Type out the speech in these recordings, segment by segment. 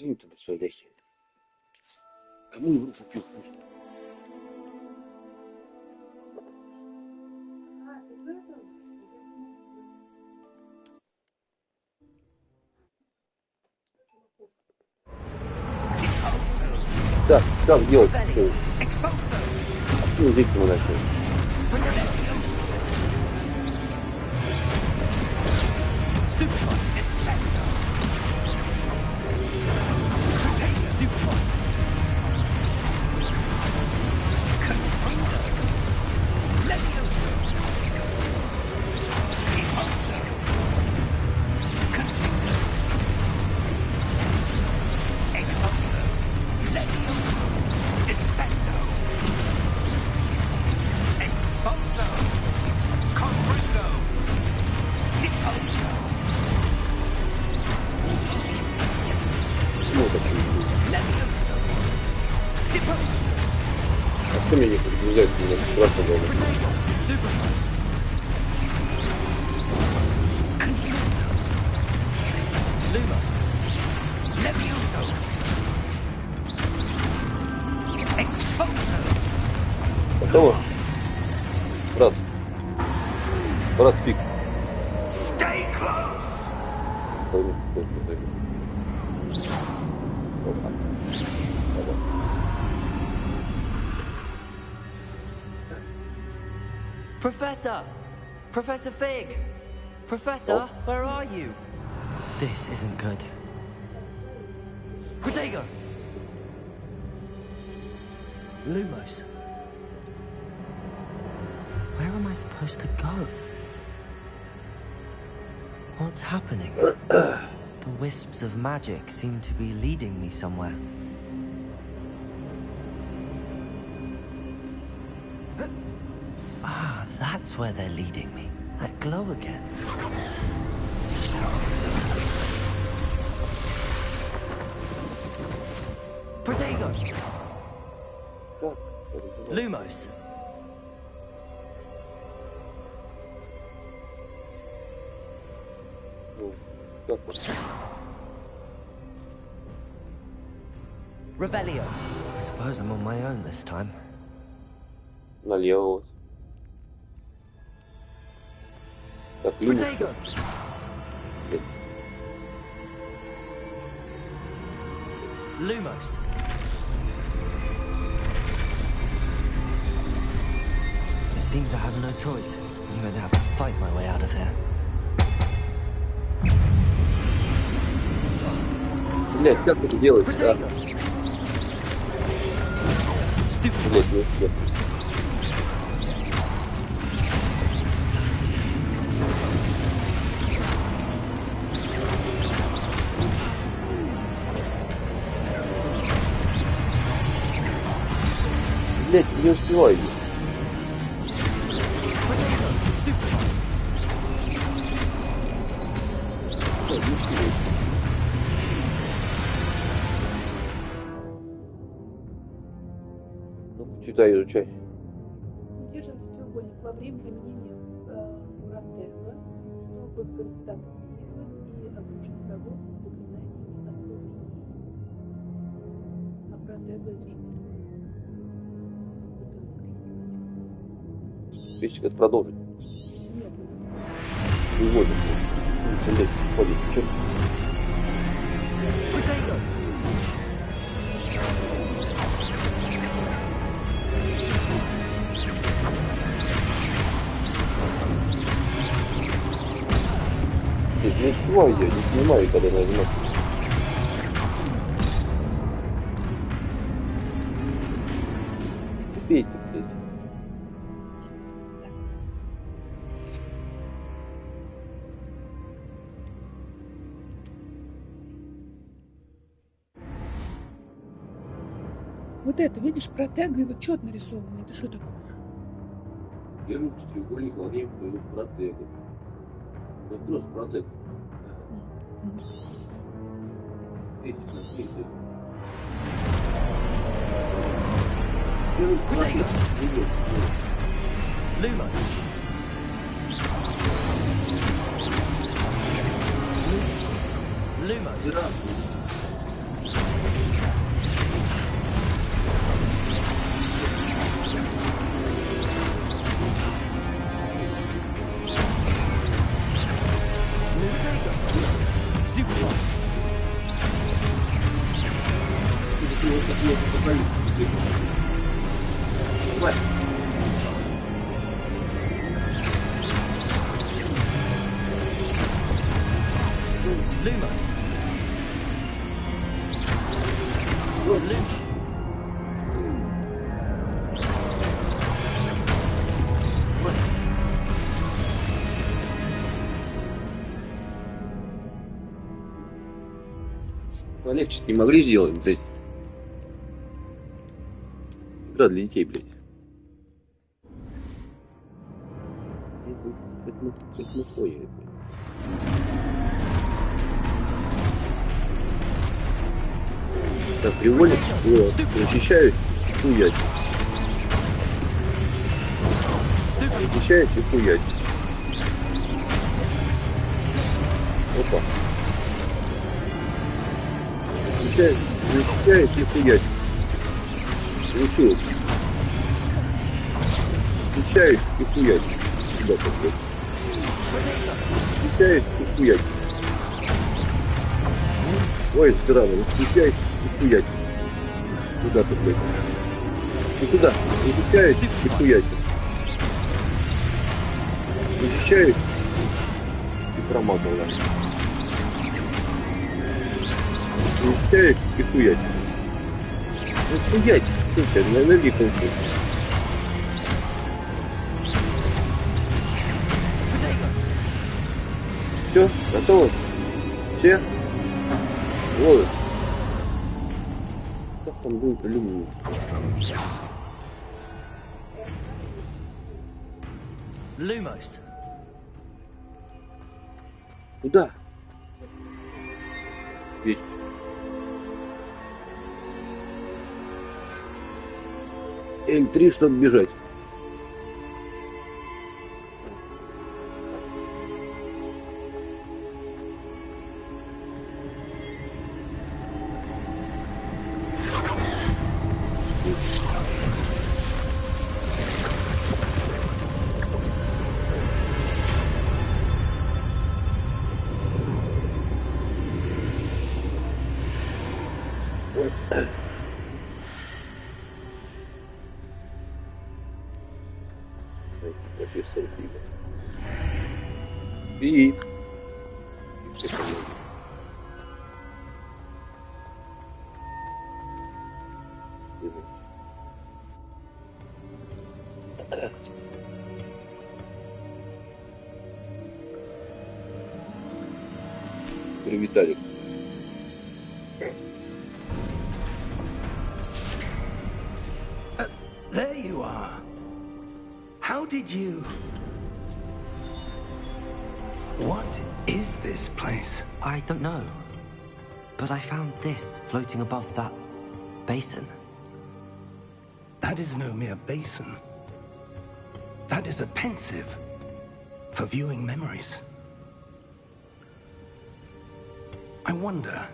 Извините за свое действие. Кому его запил пусть? Так, как делать? Ну, здесь мы начали. Что меня не подгружает, меня страшно было. Готово? Брат, фиг. Professor! Professor Fig! Professor, where are you? This isn't good. Protego! Lumos. Where am I supposed to go? What's happening? The wisps of magic seem to be leading me somewhere. Ah, that's where they're leading me. That glow again. Protego! Lumos. Revelio. I suppose I'm on my own this time. Налево. Так, Protego. Lumos. It seems I have no choice. I'm going to have to fight my way out of here. Блять, как это делать? Да. Блять, не успел. Блять, не успеваю. Ну-ка, читай, изучай. Удерживать треугольник во время применения протеза, чтобы контактировать и обрушить врагов заклинаниями ослабления. А протеза это что? Песик, это продолжить. Нет. Выводим. Блять, ходит. Черт. Не успеваю я, не понимаю, когда нажимать. Убейте, блядь. Вот это, видишь, протега и вот чет нарисованный. Это что такое? Держите треугольник во время протега. Это просто протег. Видите, смотрите. Lumo. Lumos. Давай. Lumos. Полегче не могли сделать, блядь. Игра для детей, блядь. Это мы поняли, блядь. Так, приводит, защищают и хуять. Защищает и хуять. Опа. Защищает и хуять. Получилось. Защищает и хуять. Сюда такой. Защищает и хуять. Ой, здраво, защищает и хуять. Куда тут, блядь? И туда. Защищает и хуять. Защищает и промазал. Защищает и хуять. Ну хуять, слушай, на энергии кончится. Все, готово? Все? Вот. Как там будет алюминий? Lumos. Куда? Здесь. L3, чтобы бежать. Профессор Фига. И Виталик. There you are. How did you... What is this place? I don't know. But I found this floating above that basin. That is no mere basin. That is a pensive for viewing memories. I wonder...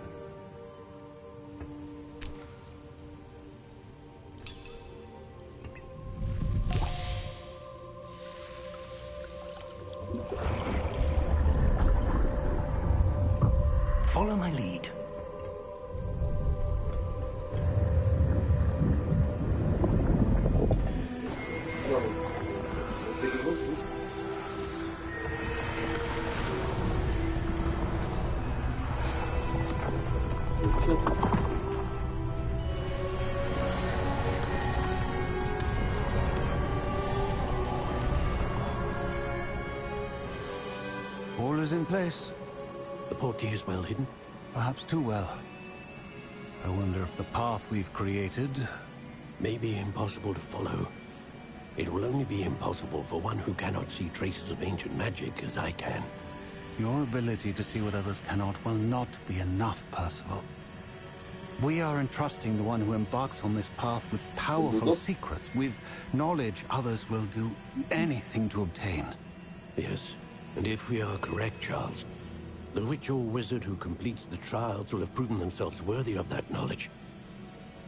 Follow my lead. All is in place. The portkey is well hidden. Perhaps too well. I wonder if the path we've created... May be impossible to follow. It will only be impossible for one who cannot see traces of ancient magic as I can. Your ability to see what others cannot will not be enough, Percival. We are entrusting the one who embarks on this path with powerful secrets, with knowledge others will do anything to obtain. Yes, and if we are correct, Charles, the witch or wizard who completes the trials will have proven themselves worthy of that knowledge,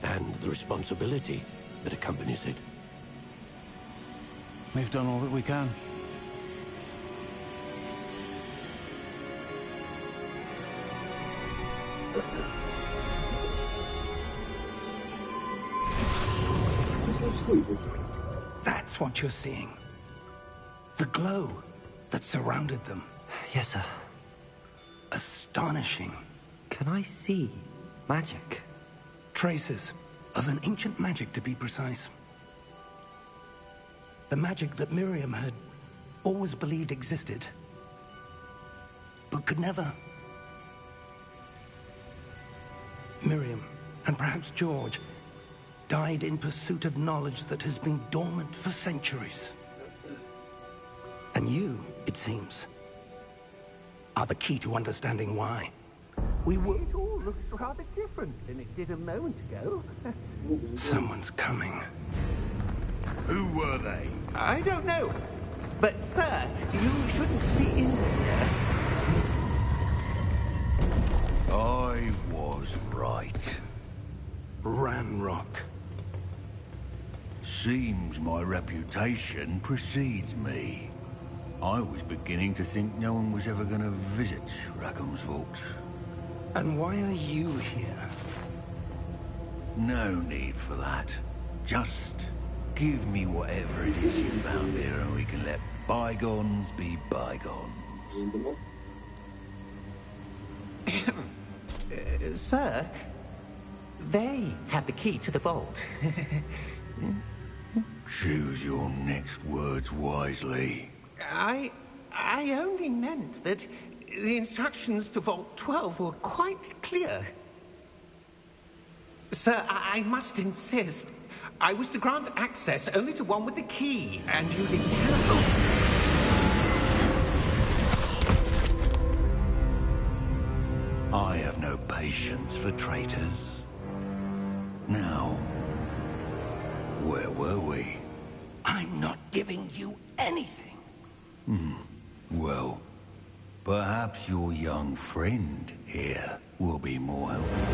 and the responsibility that accompanies it. We've done all that we can. That's what you're seeing. The glow that surrounded them. Yes, sir. Astonishing. Can I see magic? Traces of an ancient magic, to be precise. The magic that Miriam had always believed existed, but could never. Miriam, and perhaps George, died in pursuit of knowledge that has been dormant for centuries. And you, it seems, are the key to understanding why. We were... It all looks rather different than it did a moment ago. Someone's coming. Who were they? I don't know. But, sir, you shouldn't be in here. I was right. Ranrock. Seems my reputation precedes me. I was beginning to think no one was ever going to visit Rackham's vault. And why are you here? No need for that. Just give me whatever it is you found here and we can let bygones be bygones. Sir, they have the key to the vault. Choose your next words wisely. I only meant that the instructions to Vault 12 were quite clear. Sir, I must insist. I was to grant access only to one with the key, and you didn't have. I have no patience for traitors. Now, where were we? I'm not giving you anything. Well, perhaps your young friend here will be more helpful.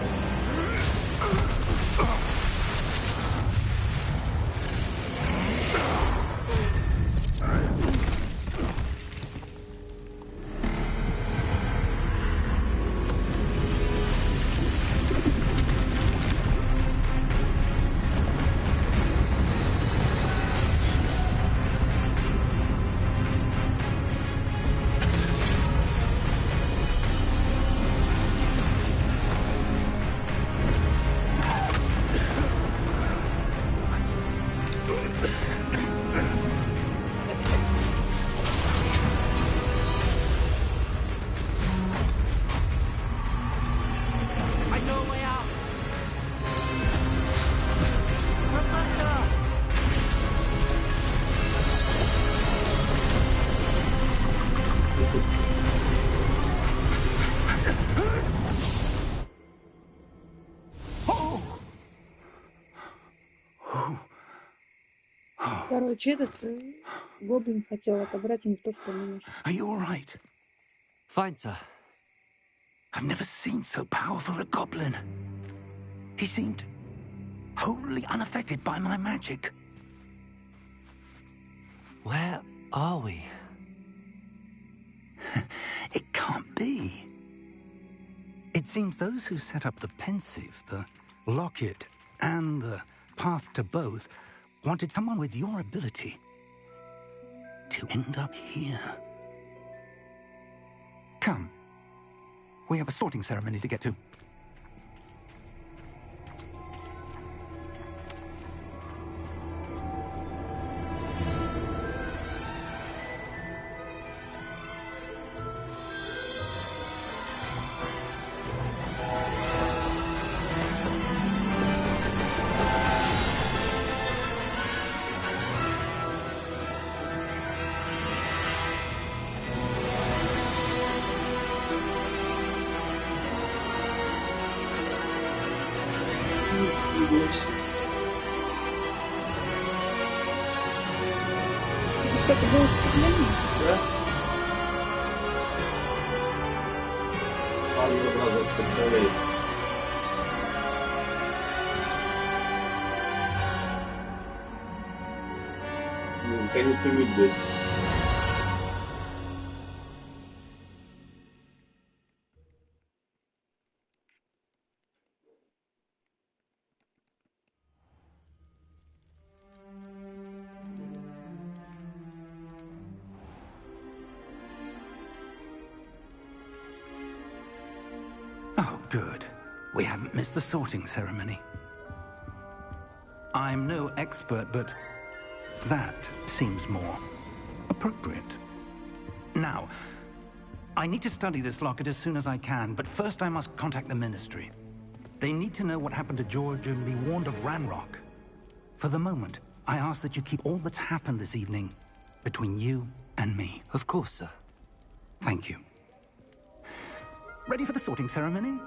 Короче, этот гоблин хотел отобрать у них то, что они нашли. Are you all right? Fine, sir. I've never seen so powerful a goblin. He seemed wholly unaffected by my magic. Where are we? It can't be. It seems those who set up the pensive, the locket, and the path to both wanted someone with your ability to end up here. Come. We have a sorting ceremony to get to. Это что-то было впечатление? Да? Ладно, ладно, представляю. Наконец-то выйдет. We haven't missed the sorting ceremony. I'm no expert, but that seems more appropriate. Now, I need to study this locket as soon as I can, but first I must contact the Ministry. They need to know what happened to George and be warned of Ranrock. For the moment, I ask that you keep all that's happened this evening between you and me. Of course, sir. Thank you. Ready for the sorting ceremony?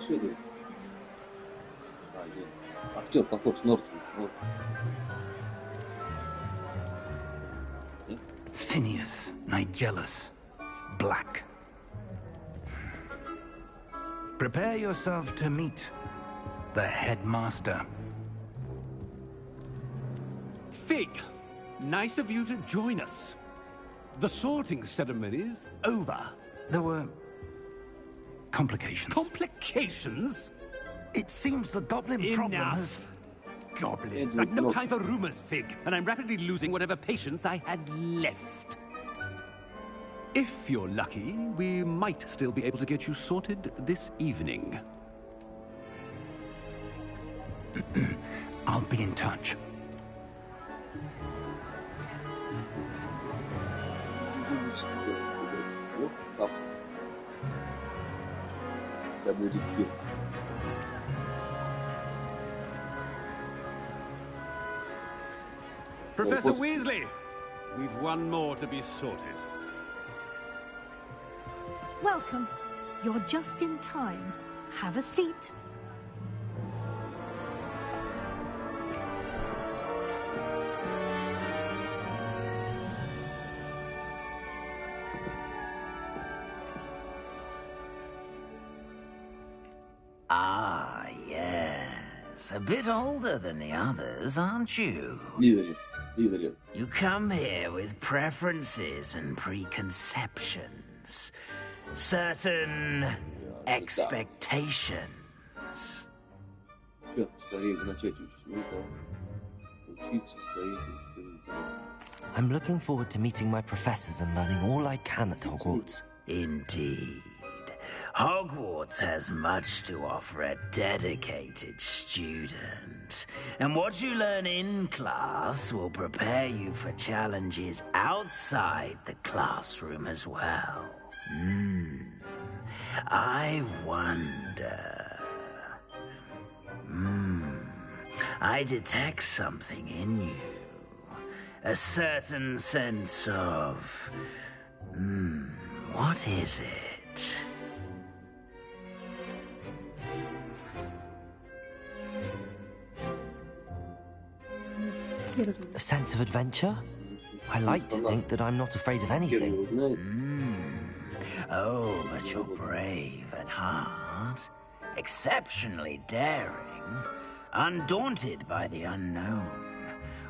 Что это? Нет. Актер похож на Нортон. Вот. Phineas, Nigellus, Black. Prepare yourself to meet the headmaster. Fig, nice of you to join us. The sorting ceremony's over. There were complications. Complications? It seems the goblin problem has... Enough. Goblins. I've no time for rumors, Fig, and I'm rapidly losing whatever patience I had left. If you're lucky, we might still be able to get you sorted this evening. I'll be in touch. Professor Weasley, we've one more to be sorted. Welcome. You're just in time. Have a seat. Ah, yes. A bit older than the others, aren't you? You come here with preferences and preconceptions. Certain expectations. I'm looking forward to meeting my professors and learning all I can at Hogwarts. Indeed. Hogwarts has much to offer a dedicated student. And what you learn in class will prepare you for challenges outside the classroom as well. I wonder... I detect something in you. A certain sense of... what is it? A sense of adventure? I like to think that I'm not afraid of anything. Oh, but you're brave at heart. Exceptionally daring. Undaunted by the unknown.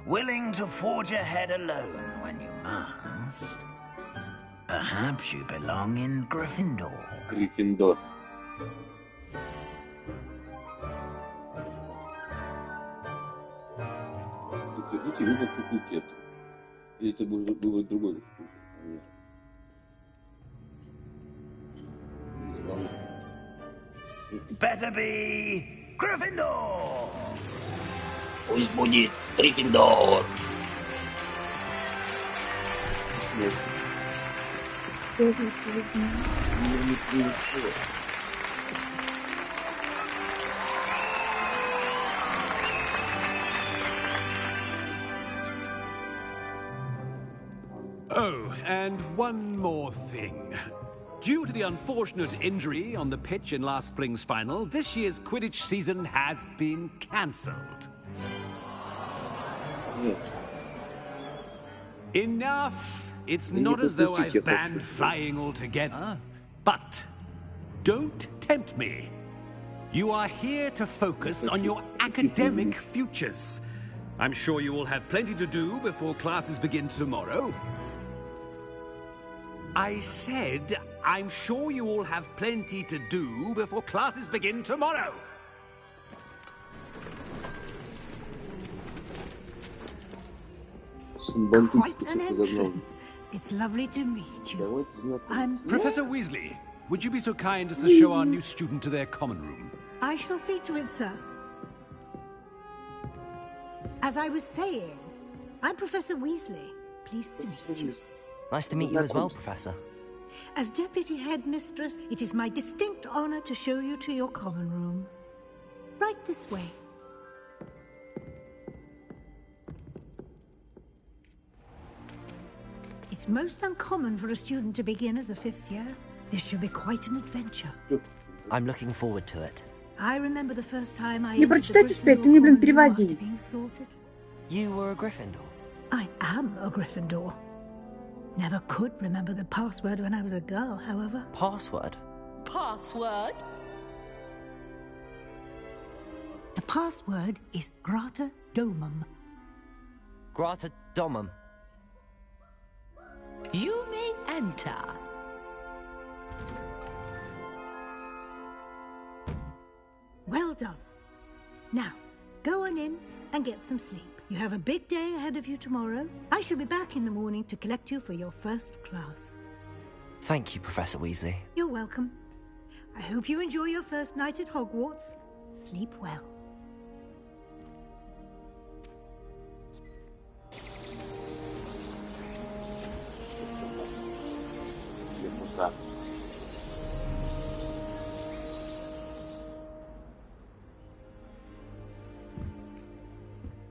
Willing to forge ahead alone when you must. Perhaps you belong in Gryffindor. Гриффиндор. Подтвердите выбор факультета. Или это будет выбрать другой факультет? Better be Gryffindor! Пусть будет Гриффиндор. Нет. Oh, and one more thing. Due to the unfortunate injury on the pitch in last spring's final, this year's Quidditch season has been cancelled. Enough! It's not as though I've banned flying altogether. But don't tempt me. You are here to focus on your academic futures. I'm sure you will have plenty to do before classes begin tomorrow. I said, I'm sure you all have plenty to do before classes begin tomorrow. Quite an entrance. It's lovely to meet you. I'm Professor Weasley, would you be so kind as to show our new student to their common room? I shall see to it, sir. As I was saying, I'm Professor Weasley. Pleased to meet you. Nice to meet you as well, Professor. As Deputy Headmistress, it is my distinct honor to show you to your common room. Right this way. It's most uncommon for a student to begin as a 5th year. This should be quite an adventure. I'm looking forward to it. I remember the first time I Не прочитать успеть, ты мне, блин, переводи. You were a Gryffindor. I am a Gryffindor. Never could remember the password when I was a girl, however. Password? Password? The password is Grata Domum. Grata Domum. You may enter. Well done. Now, go on in and get some sleep. You have a big day ahead of you tomorrow. I shall be back in the morning to collect you for your first class. Thank you, Professor Weasley. You're welcome. I hope you enjoy your first night at Hogwarts. Sleep well.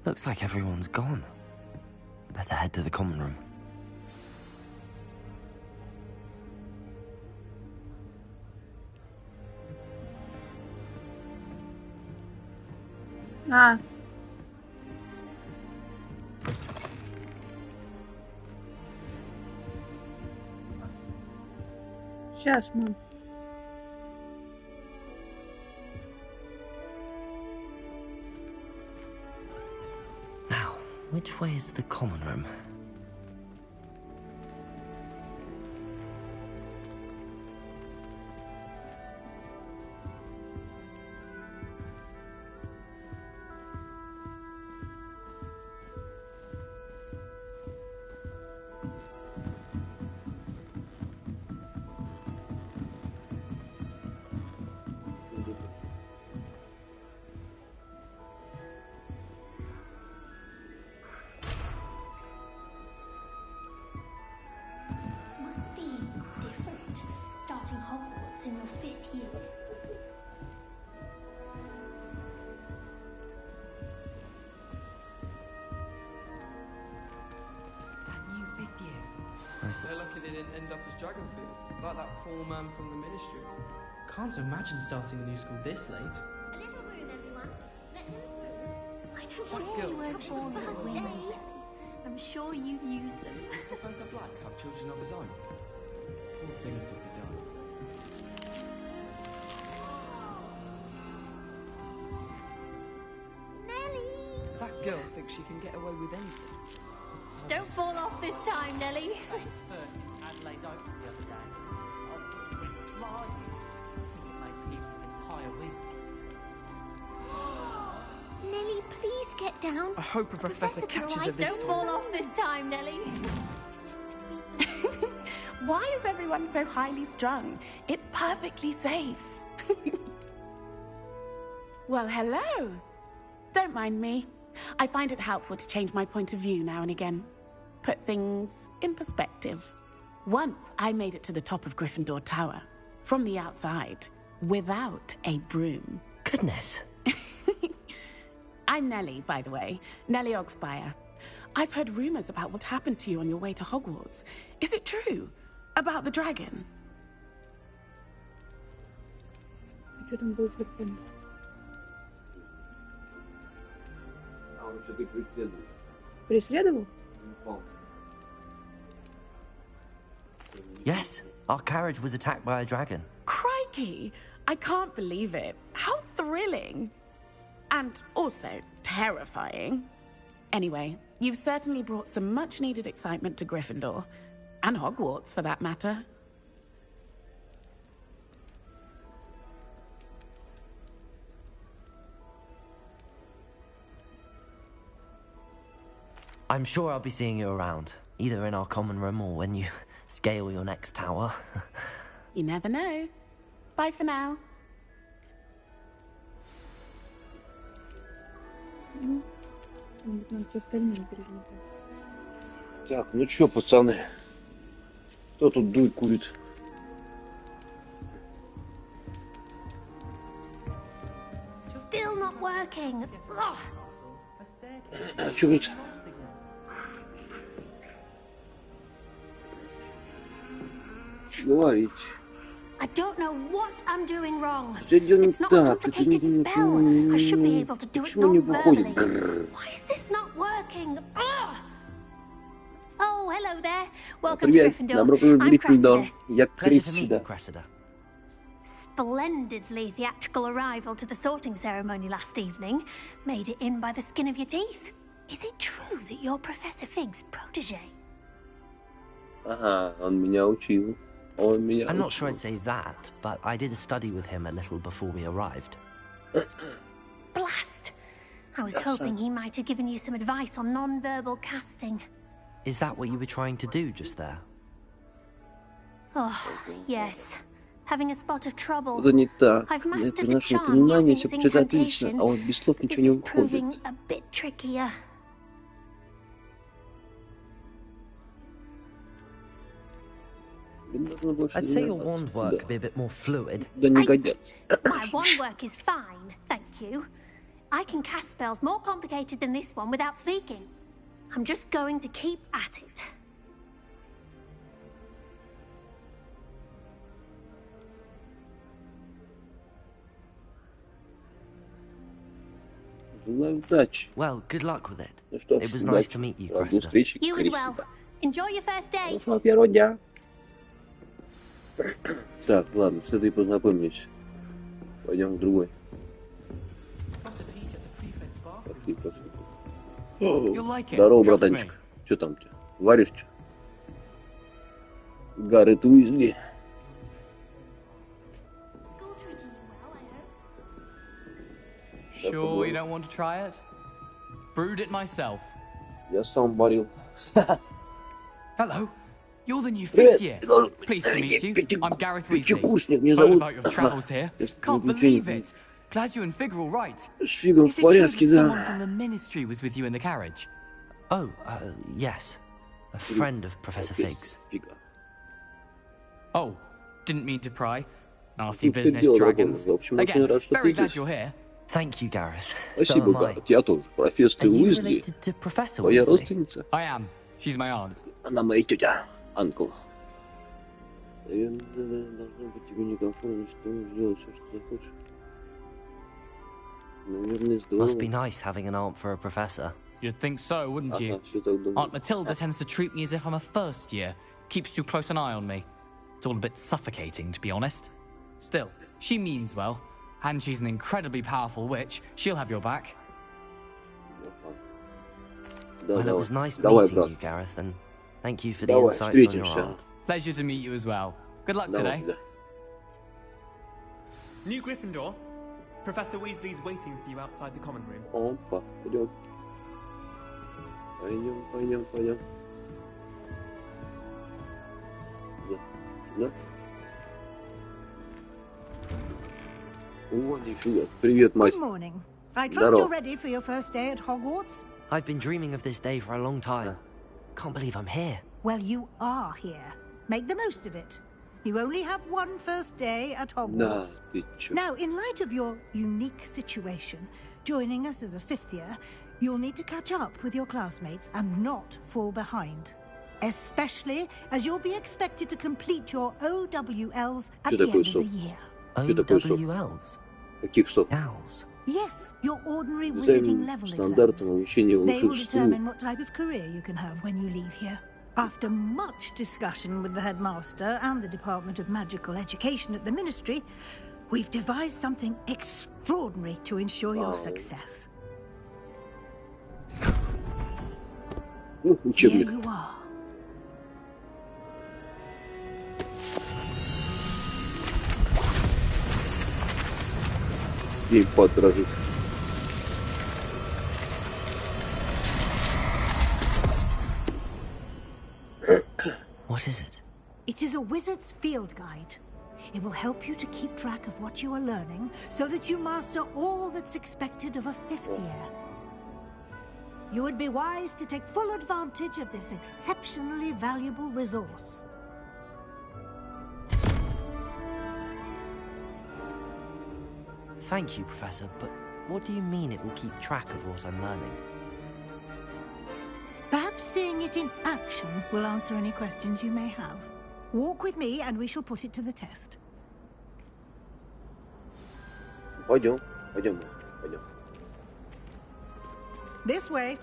Looks like everyone's gone. Better head to the common room. А. Сейчас, мам. Now, which way is the common room? Must be different starting Hogwarts in your 5th year. That new 5th year. They're lucky they didn't end up as Dragonfield, like that poor man from the Ministry. Can't imagine starting a new school this late. A little room, everyone. Let him through. I don't What care girl you weren't thinks born she's first the day. women's I'm sure you'd use them. Does Professor Black have children of his own? Poor things if he does. Nelly! That girl thinks she can get away with anything. Don't fall off this time, Nelly. Thanks for Adelaide Open the other day. Oh, it was flying. I think it made people's entire week. Nelly, please get down. I hope a professor catches her this Don't time. fall off this time, Nelly. Why is everyone so highly strung? It's perfectly safe. Well, hello. Don't mind me. I find it helpful to change my point of view now and again. Put things in perspective. Once I made it to the top of Gryffindor Tower, from the outside, without a broom. Goodness. I'm Nellie, by the way. Nellie Ogspire. I've heard rumors about what happened to you on your way to Hogwarts. Is it true? About the dragon? Что там было с Гриффиндором? Преследовал? Yes, our carriage was attacked by a dragon. Crikey! I can't believe it. How thrilling! And also terrifying. Anyway, you've certainly brought some much-needed excitement to Gryffindor. And Hogwarts, for that matter. I'm sure I'll be seeing you around, either in our common room or when you scale your next tower. You never know. Bye for now. Надо с остальными перезнакомиться. Так, ну чё, пацаны? Кто тут дуй курит? Still not working. Ugh. А чё тут? Говорить. I don't know what I'm doing wrong. Всё идёт не It's not a так. Это complicated spell. I should be able to do it Почему не выходит? non-verbally. Why is this not working? Ugh. Oh, hello there. Welcome to Привет, Gryffindor. добро пожаловать в I'm Гриффиндор. Cressida. Я Pleasure to meet you, Крessida. Cressida. Splendidly theatrical arrival to the sorting ceremony last evening. Made it in by the skin of your teeth. Is it true that you're Professor Fig's protege? Ага, он меня учил. Он меня I'm not учил. sure I'd say that, but I did study with him a little before we arrived. Blast! I was That's hoping he might have given you some advice on non-verbal casting. Is that what you were trying to do just there? Oh, yes. Having a spot of trouble. Это не так. I've Я mastered the приношу это charm внимание, using все its получается отлично, incantation. а вот без слов ничего This не is выходит. proving a bit trickier. I'd say your wand work could be a bit more fluid. Да не годятся. My wand work is fine, thank you. I can cast spells more complicated than this one without speaking. I'm just going to keep at it. Желаю удачи. Well, good luck with it. Ну что ж, It was nice удачи. to meet you, До Cressida. встречи, You as well. Крessida. Enjoy your first day. Хорошего первого дня. Так, ладно, с этой познакомились. Пойдем к другой. Пошли, пошли. You'll like it. Здорово, Trust братанчик. Что там у тебя? Варишь что? Гаррет Уизли. School treating you well, I hope. Sure you don't want to try it? Brewed it myself. Я сам варил. Hello. You're the new Привет. fifth year. Ты должен быть Pleased to meet you. I'm Gareth Weasley. пятикурсник. Меня Heard зовут... about your travels here. Если Can't приключений believe it. Glad you and Fig are all right. с Фигом Is в it true that порядке, someone да. from the ministry was with you in the carriage? Oh, yes. A friend of Professor Fig's. Фига. Oh, didn't mean to pry. Nasty Ну, ты business, дело dragons. работает. В общем, очень Again, рад, что ты very glad здесь. you're here. Thank you, Gareth. Спасибо, So am I. Гаррет. Я тоже. Профессор Are you Уизли. related to Professor Твоя Weasley? родственница. I am. She's my aunt. Она моя тетя. Анкл. Наверное, должно быть тебе некомфортно, что ты можешь делать все, что захочешь. Наверное, здорово. Must be nice having an aunt for a professor. You'd think so, wouldn't Ага, you? все так думаю. Aunt Matilda tends to treat me as if I'm a first year. Keeps too close an eye on me. It's all a bit suffocating, to be honest. Still, she means well. And she's an incredibly powerful witch. She'll have your back. Да, Well, it давай. was nice Давай, meeting брат. you, Gareth, and thank you for the Давай, insights on your встретимся. aunt. Pleasure to meet you as well. Good luck Давай, today. да. New Gryffindor. Professor Weasley's waiting for you outside the common room. Опа, пойдем. Пойдем. Да? О, нифига. Привет, мать. Good morning. I trust Здорово. you're ready for your first day at Hogwarts? I've been dreaming of this day for a long time. Can't believe I'm here. Well, you are here. Make the most of it. You only have one first day at Да, Hogwarts. ты чё? Now, in light of your unique situation, joining us as a fifth year, you'll need to catch up with your classmates and not fall behind. Especially as you'll be expected to complete your OWLs at Что the такое end of the сов? year. Что такое сов? OWLs? Каких сов? Owls. Yes, your ordinary wizarding Займ level стандартом exams. обучения They will волшебству. determine what type of career you can have when you leave here. After much discussion with the headmaster and the Department of Magical Education at the Ministry, we've devised something extraordinary to ensure your success. Here Учебник. you are. Геймпад дрожит. What is it? It is a wizard's field guide. It will help you to keep track of what you are learning so that you master all that's expected of a 5th year. You would be wise to take full advantage of this exceptionally valuable resource. Thank you, Professor, but what do you mean it will keep track of what I'm learning? Perhaps seeing it in action will answer any questions you may have. Walk with me and we shall put it to the test. Пойдем. This way.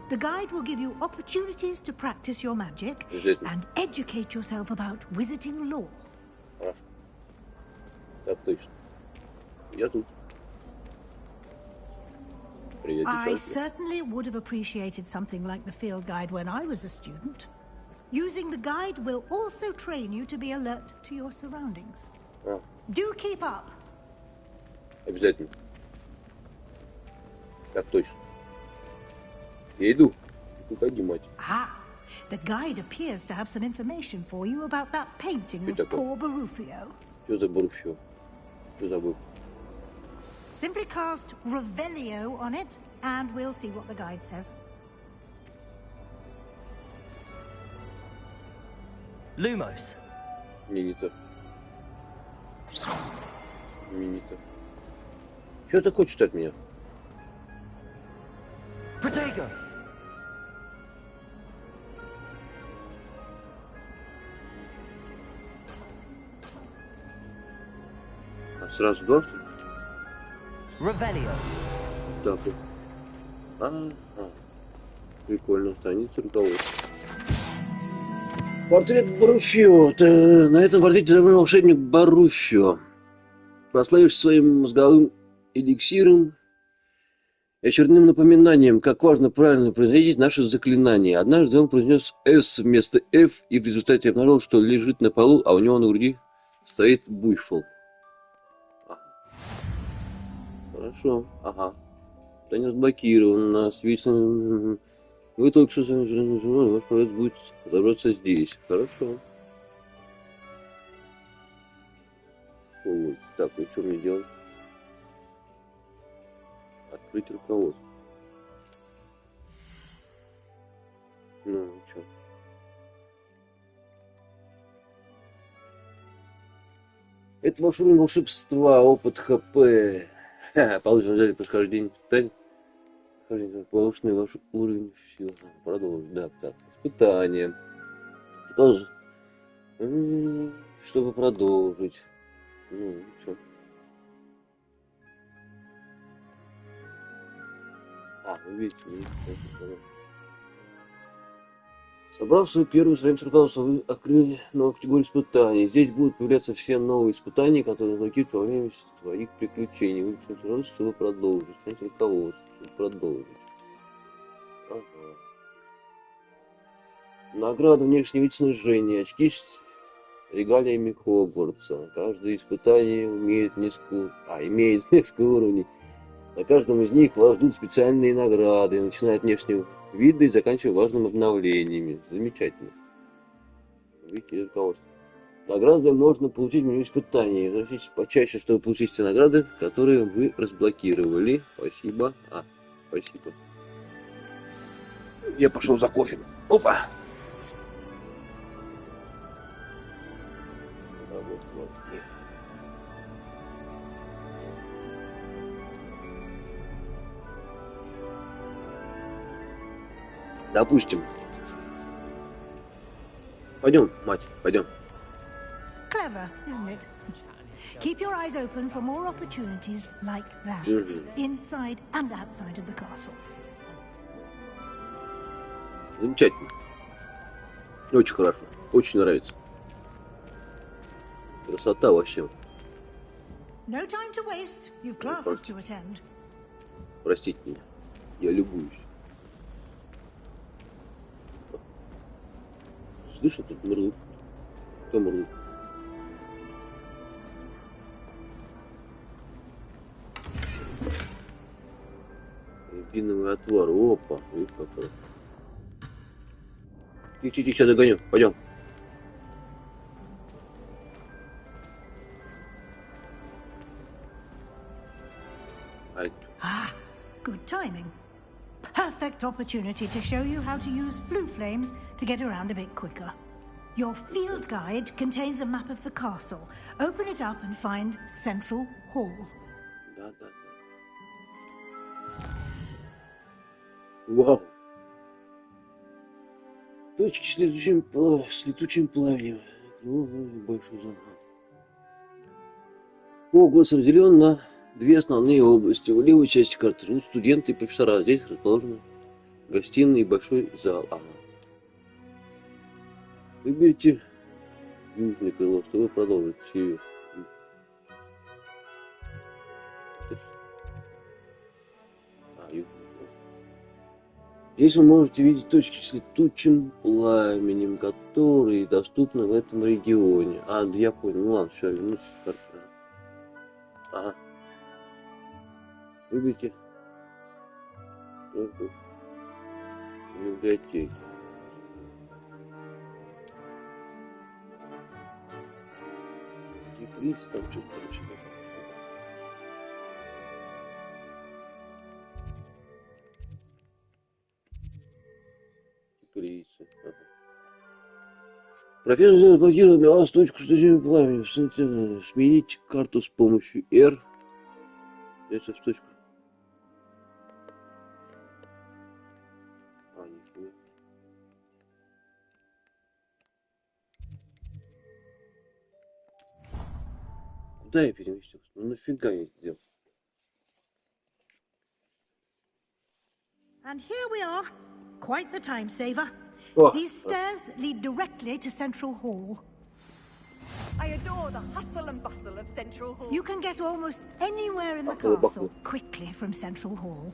The guide will give you opportunities to practice your magic and educate yourself about wizarding lore. Хорошо. Так точно. Я тут. I certainly would have appreciated something like the field guide when I was a student. Using the guide will also train you to be alert to your surroundings. Do keep up. Обязательно. Так точно. Я иду. Уходи, мать. The guide appears to have some information for you about that painting of poor Barufio. Что за Баруфио? Что забыл? Simply cast Revelio on it, and we'll see what the guide says. Lumos. Минитор. Минитор. Что ты хочешь от меня? Protego. А сразу два, что ли? Revelio. Так вот. Прикольно. Страница руководства. Портрет Баруфио. На этом портрете изображен волшебник Баруфио, прославившись своим мозговым эликсиром и очередным напоминанием, как важно правильно произносить наши заклинания. Однажды он произнес «С» вместо «Ф» и в результате обнаружил, что лежит на полу, а у него на груди стоит буйфол. Хорошо, ага. Да не разблокирован, нас видно. Вы только что сами, ваш проект будет отобраться здесь. Хорошо. Вот. Так, и что мне делать? Открыть руководство. Ну, что? Это волшебное волшебство, опыт ХП. Получено взяли происхождение испытаний. Повышенный ваш уровень сил. Продолжить. Да, так. Испытание. Тоже. Чтобы продолжить. Ну, что? Вы видите. Собрав свою первую страницу руководства, вы открыли новую категорию испытаний. Здесь будут появляться все новые испытания, которые разблокируют во время своих приключений. Вы руководство, чтобы продолжить. Страница руководства, чтобы продолжить. Награда внешнего вид снижения. Очки с регалиями Хогвартса. Каждое испытание имеет несколько уровней. На каждом из них вас ждут специальные награды, начиная от внешнего вида и заканчивая важными обновлениями. Замечательно. Видите, руководство. Награды можно получить в меню испытаний. Возвращайтесь почаще, чтобы получить те награды, которые вы разблокировали. Спасибо. Спасибо. Я пошел за кофе. Опа! Допустим. Пойдем, мать, пойдем. Clever, isn't it? Keep your eyes open for more opportunities like that, inside and outside of the castle. Замечательно. Очень хорошо. Очень нравится. Красота вообще. No time to waste. You've classes to attend. Простите меня. Я любуюсь. Слышно, тут мурлык. Кто мурлык? Рябиновый отвар. Опа, видите, как хорошо. Тихо, сейчас догоню. Пойдем. Ah, good timing. Perfect opportunity to show you how to use flue flames to get around a bit quicker. Your field guide contains a map of the castle. Open it up and find Central Hall. Да. Вау. Точки с летучим пламенем. Большой зал. Хогвартс разделен на две основные области. В левой части карты живут студенты и профессора. Здесь расположены гостиные и большой зал. Выберите южное крыло, чтобы продолжить север. Здесь вы можете видеть точки с летучим пламенем, которые доступны в этом регионе. Да я понял. Ну ладно, все, вернусь в карту. Ага. Выберите библиотеки. Фриц, там что-то короче. Профессор заблокировал для вас точку с летучим пламенем. Сменить карту с помощью R. Это в точку. Нихуя. Куда я переместился? Ну нафига я сделал? And here we are. Quite the time saver. These stairs lead directly to Central Hall. I adore the hustle and bustle of Central Hall. You can get almost anywhere in the castle quickly from Central Hall.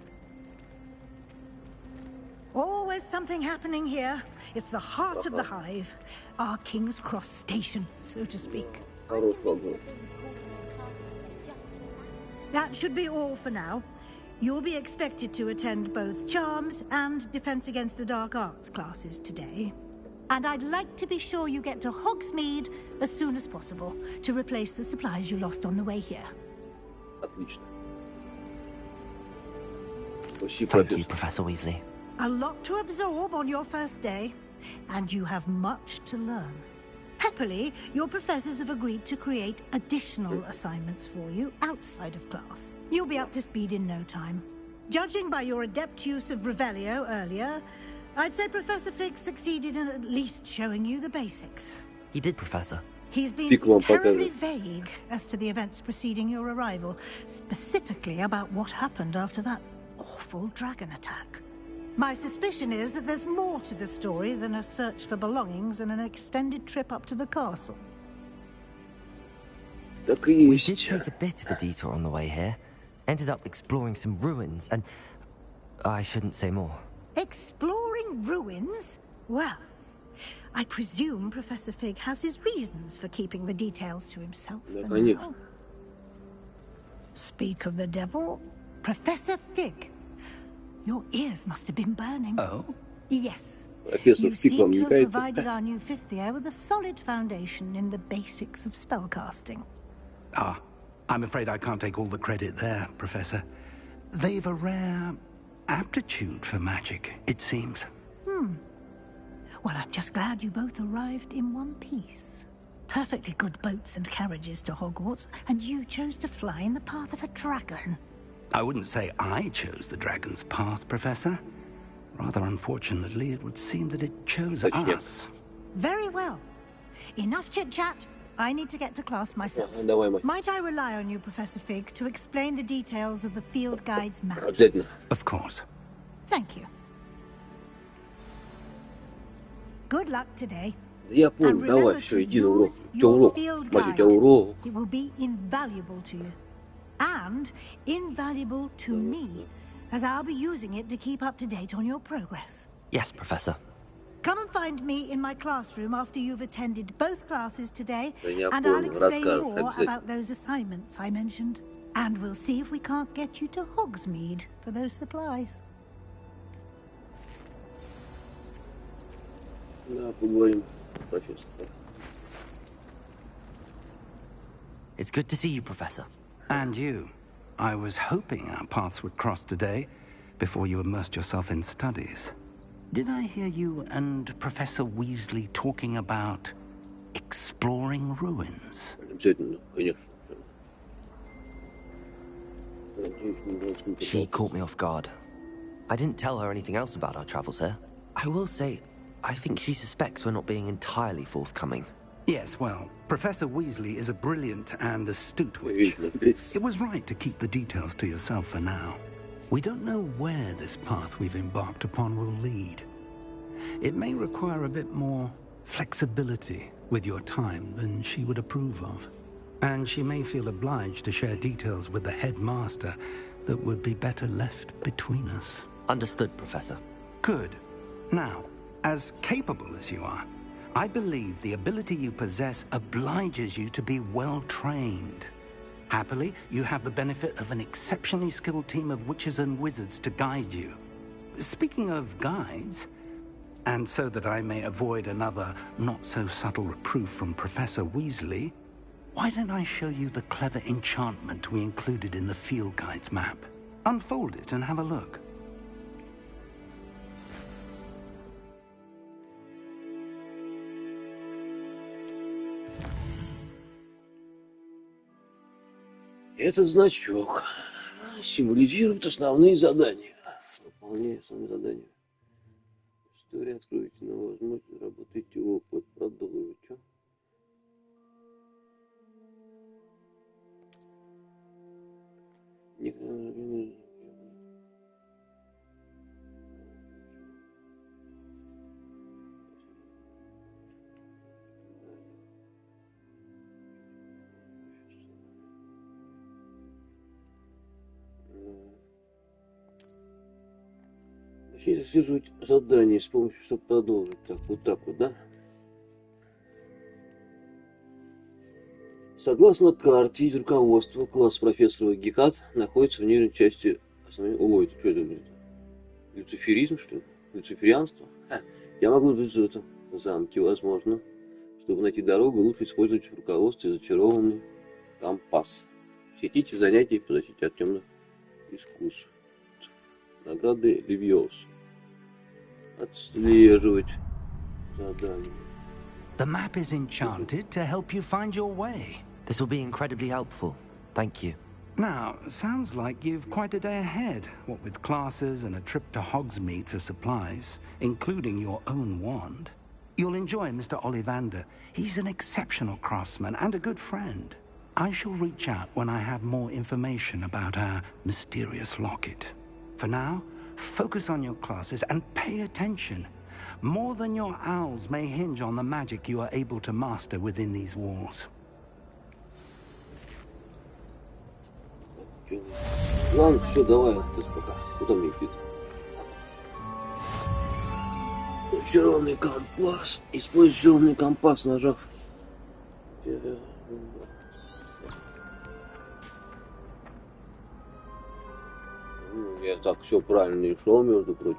Always something happening here. It's the heart of the hive. Our King's Cross station, so to speak. That should be all for now. You'll be expected to attend both Charms and Defense Against the Dark Arts classes today. And I'd like to be sure you get to Hogsmeade as soon as possible to replace the supplies you lost on the way here. Отлично. Thank you, Professor Weasley. A lot to absorb on your first day, and you have much to learn. Happily, your professors have agreed to create additional assignments for you outside of class. You'll be up to speed in no time. Judging by your adept use of Revelio earlier, I'd say Professor Fig succeeded in at least showing you the basics. He did, Professor. He's been terribly vague as to the events preceding your arrival, specifically about what happened after that awful dragon attack. My suspicion is that there's more to the story than a search for belongings and an extended trip up to the castle. We did take a bit of a detour on the way here. Ended up exploring some ruins and... I shouldn't say more. Exploring ruins? Well, I presume Professor Fig has his reasons for keeping the details to himself. Speak of the devil, Professor Fig. Your ears must have been burning. Oh? Yes. You seem to have provided our new fifth year with a solid foundation in the basics of spellcasting. I'm afraid I can't take all the credit there, Professor. They've a rare aptitude for magic, it seems. Well, I'm just glad you both arrived in one piece. Perfectly good boats and carriages to Hogwarts, and you chose to fly in the path of a dragon. I wouldn't say I chose the dragon's path, Professor. Rather unfortunately, it would seem that it chose us. Very well. Enough chit-chat. I need to get to class myself. Might I rely on you, Professor Fig, to explain the details of the field guide's map? Of course. Thank you. Good luck today. Я понял, давай, все, иди на урок. У тебя урок. Мать, у тебя урок. It will be invaluable to you. And invaluable to me, as I'll be using it to keep up to date on your progress. Yes, Professor. Come and find me in my classroom after you've attended both classes today, Я and I'll понял, explain расскажешь more обязательно. about those assignments I mentioned. And we'll see if we can't get you to Hogsmeade for those supplies. Да, поговорим, профессор. It's good to see you, Professor. And you. I was hoping our paths would cross today, before you immersed yourself in studies. Did I hear you and Professor Weasley talking about exploring ruins? Обязательно, конечно. She caught me off guard. I didn't tell her anything else about our travels here. I will say, I think she suspects we're not being entirely forthcoming. Yes, well, Professor Weasley is a brilliant and astute witch. It was right to keep the details to yourself for now. We don't know where this path we've embarked upon will lead. It may require a bit more flexibility with your time than she would approve of. And she may feel obliged to share details with the headmaster that would be better left between us. Understood, Professor. Good. Now, as capable as you are, I believe the ability you possess obliges you to be well trained. Happily, you have the benefit of an exceptionally skilled team of witches and wizards to guide you. Speaking of guides, and so that I may avoid another not-so-subtle reproof from Professor Weasley, why don't I show you the clever enchantment we included in the field guide's map? Unfold it and have a look. Этот значок символизирует основные задания. Выполняя основные задания. История, откройте новую возможность, заработайте опыт, продолжите. Начните отслеживать задание с помощью, чтобы продолжить. Так вот, да? Согласно карте из руководства, класс профессора Гекат находится в нижней части основной... Ой, это что это? Люциферизм, что ли? Люциферианство? Я могу быть в этом замке, возможно. Чтобы найти дорогу, лучше использовать в руководстве зачарованный компас. Посетите занятия по защите от темных искусств. Награды Левиос. Отслеживать задание. The map is enchanted to help you find your way. This will be incredibly helpful. Thank you. Now, sounds like you've quite a day ahead, what with classes and a trip to Hogsmeade for supplies, including your own wand. You'll enjoy Mr. Ollivander. He's an exceptional craftsman and a good friend. I shall reach out when I have more information about our mysterious locket. For now, focus on your classes and pay attention. More than your owls may hinge on the magic you are able to master within these walls. Ладно, все, давай, пока. Куда мне идти? Зачарованный компас. Используй зачарованный компас, нажав. Я так все правильно и шел, между прочим.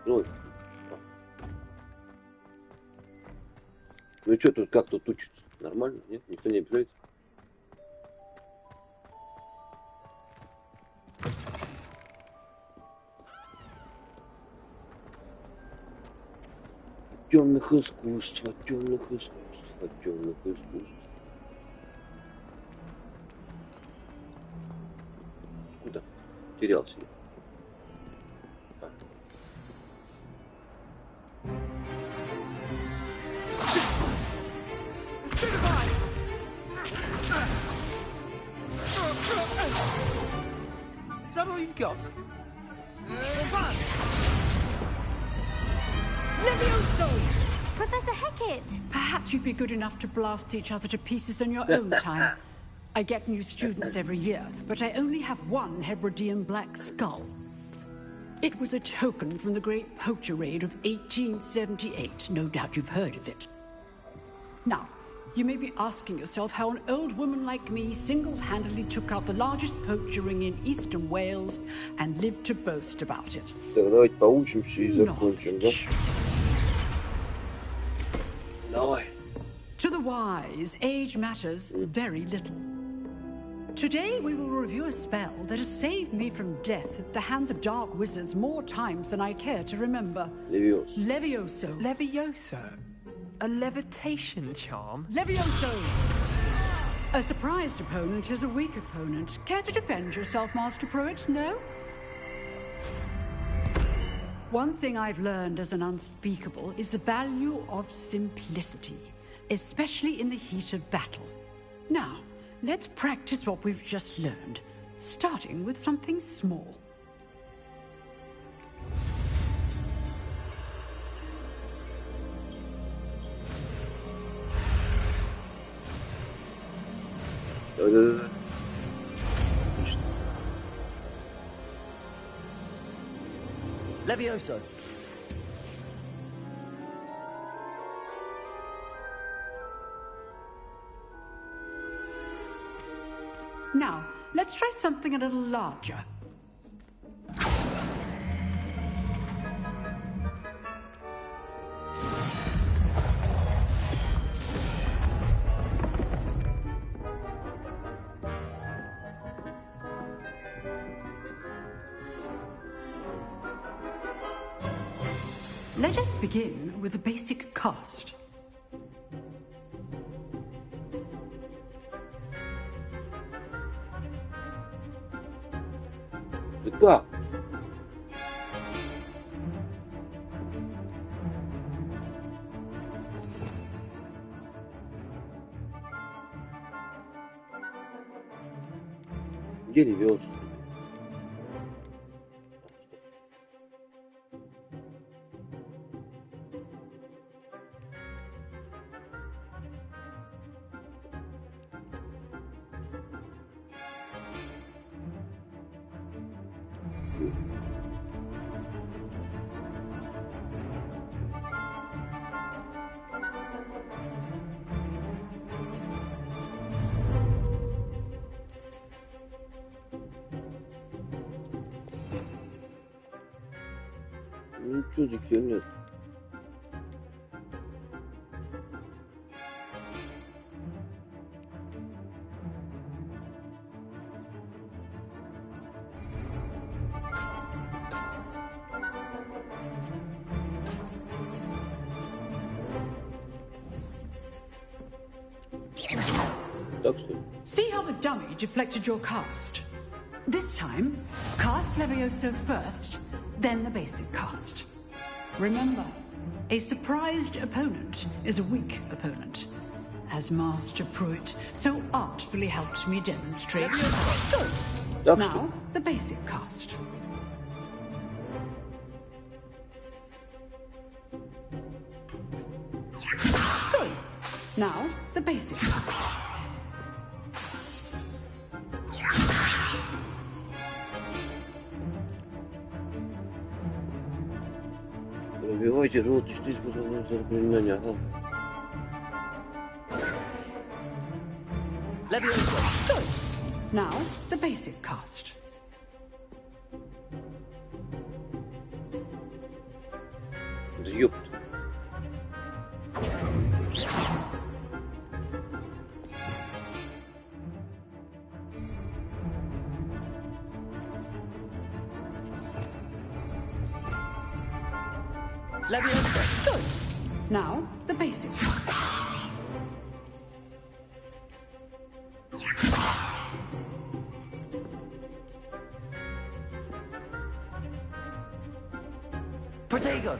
Ой. Ну и что тут, как тут учится? Нормально? Нет? Никто не обижается? Темных искусств, от темных искусств, от темных искусств. Куда? Терялся я. Is that all you've got? Levioso! Professor Hecat! Perhaps you'd be good enough to blast each other to pieces on your own time. I get new students every year, but I only have one Hebridean black skull. It was a token from the Great Poacher Raid of 1878. No doubt you've heard of it. Now, You may be asking yourself how an old woman like me single-handedly took out the largest poacher ring in eastern Wales and lived to boast about it. Так, давайте поучимся и закончим, да? Давай. To the wise, age matters very little. Today we will review a spell that has saved me from death at the hands of dark wizards more times than I care to remember. Levioso. Levioso. Levioso? A levitation charm? Levioso! A surprised opponent is a weak opponent. Care to defend yourself, Master Pruitt? No? One thing I've learned as an unspeakable is the value of simplicity, especially in the heat of battle. Now, let's practice what we've just learned, starting with something small. Levioso. Now, let's try something a little larger. Let us begin with the basic cast. Да как? Где Левиоса? Ну что за херня? Так что ли? See how the dummy deflected your cast? This time, cast Levioso first, then the basic cast. Remember, a surprised opponent is a weak opponent, as Master Pruitt so artfully helped me demonstrate. Good. Now, the basic cast. Good. Now, the basic cast. Пробивайте желтый штык, заклинания. Ага. Levioso. Good. Now, the basic cast. Да ёпта. Levioso. Good. Now, the basic cast. Protego.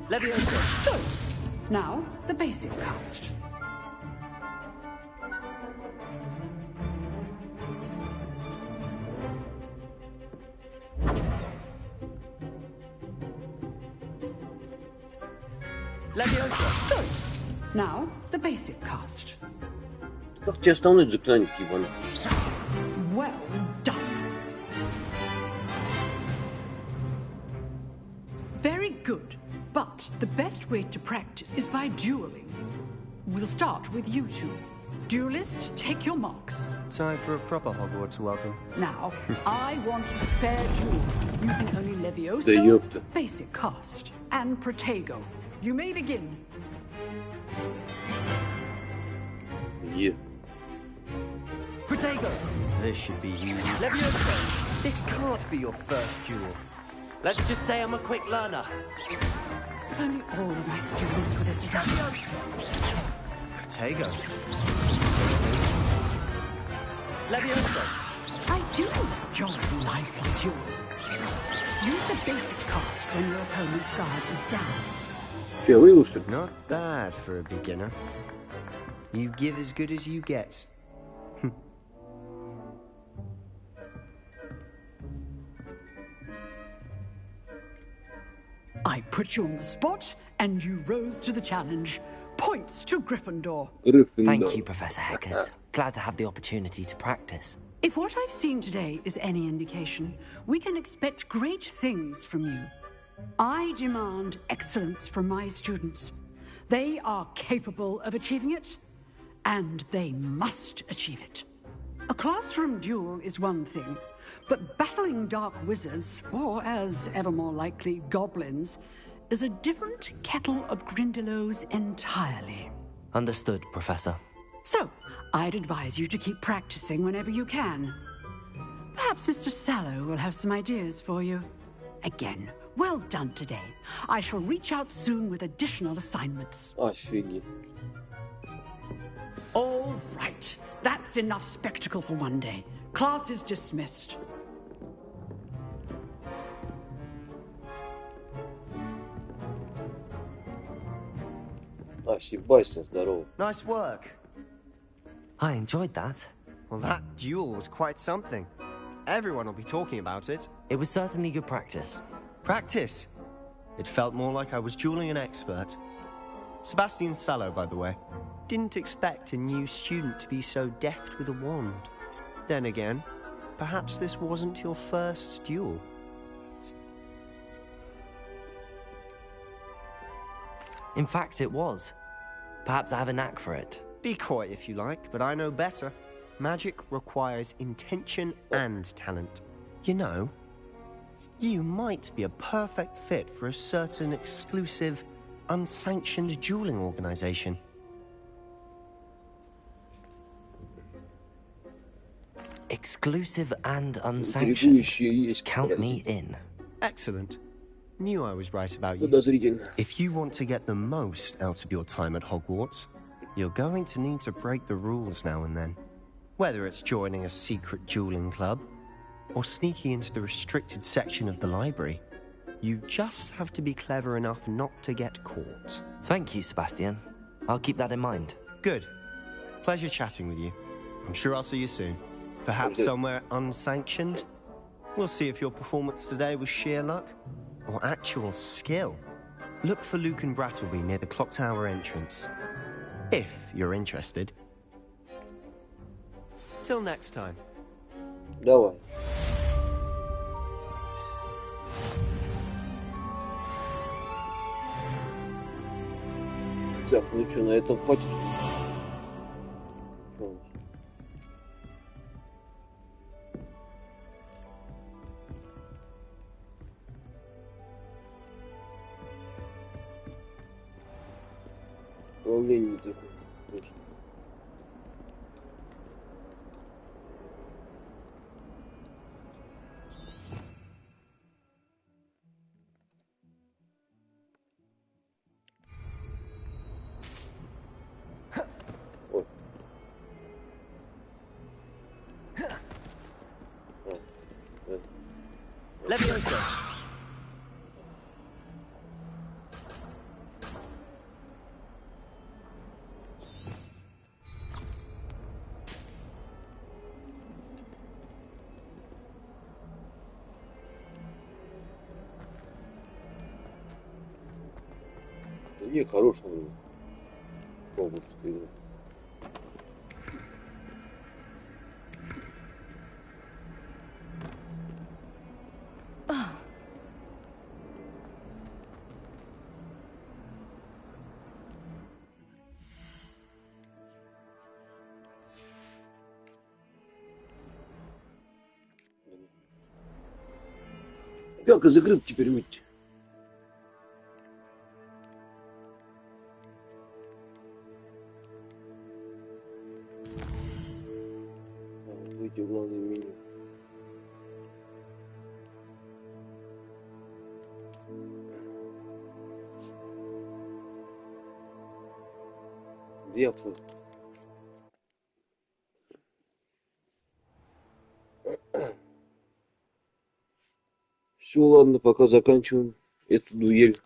Levioso. Good. Now, the basic cast. Levioso. Good. Now, the basic cast. Как тебе основные заклинания, Иван? Well done. Very good. The best way to practice is by dueling. We'll start with you two. Duelists, take your marks. Time for a proper Hogwarts welcome. Now, I want a fair duel, using only Да Levioso, ёпта. basic cast, and Protego. You may begin. Е. Protego! This should be easy. Levioso! This can't be your first duel. Let's just say I'm a quick learner. If only all of my students were this adaptable. Protego. Levioso! I do enjoy lively duel. Use the basic cast when your opponent's guard is down. Че, я выиграл, что ли? Not bad for a beginner. You give as good as you get. I put you on the spot, and you rose to the challenge. Points to Gryffindor. Thank you, Professor Hecat. Glad to have the opportunity to practice. If what I've seen today is any indication, we can expect great things from you. I demand excellence from my students. They are capable of achieving it, and they must achieve it. A classroom duel is one thing, but battling dark wizards, or as ever more likely, goblins, is a different kettle of Grindylows entirely. Understood, Professor. So, I'd advise you to keep practicing whenever you can. Perhaps Mr. Sallow will have some ideas for you. Again, well done today. I shall reach out soon with additional assignments. Офигеть. All right. That's enough spectacle for one day. Class is dismissed. А, Себастьян, здорово. Nice work. I enjoyed that. Well, that duel was quite something. Everyone will be talking about it. It was certainly good practice. Practice? It felt more like I was dueling an expert. Sebastian Sallow, by the way. Didn't expect a new student to be so deft with a wand. Then again, perhaps this wasn't your first duel. In fact, it was. Perhaps I have a knack for it. Be coy if you like, but I know better. Magic requires intention and talent. You know, you might be a perfect fit for a certain exclusive, unsanctioned dueling organization. Exclusive and unsanctioned. Count me in. Excellent. Knew I was right about you. Подозрительно. If you want to get the most out of your time at Hogwarts, you're going to need to break the rules now and then. Whether it's joining a secret dueling club, or sneaking into the restricted section of the library, you just have to be clever enough not to get caught. Thank you, Sebastian. I'll keep that in mind. Good. Pleasure chatting with you. I'm sure I'll see you soon. Perhaps somewhere unsanctioned? We'll see if your performance today was sheer luck or actual skill. Look for Luke and Brattleby near the clock tower entrance. If you're interested. Till next time. Давай. Так, ну что, на этом хватит? Управление такое. Levioso! Да не, хорош там Хогвартская игра. Как из игры теперь выйти? Выйти в главное меню. Вверху. Все, ладно, пока заканчиваем эту дуэль.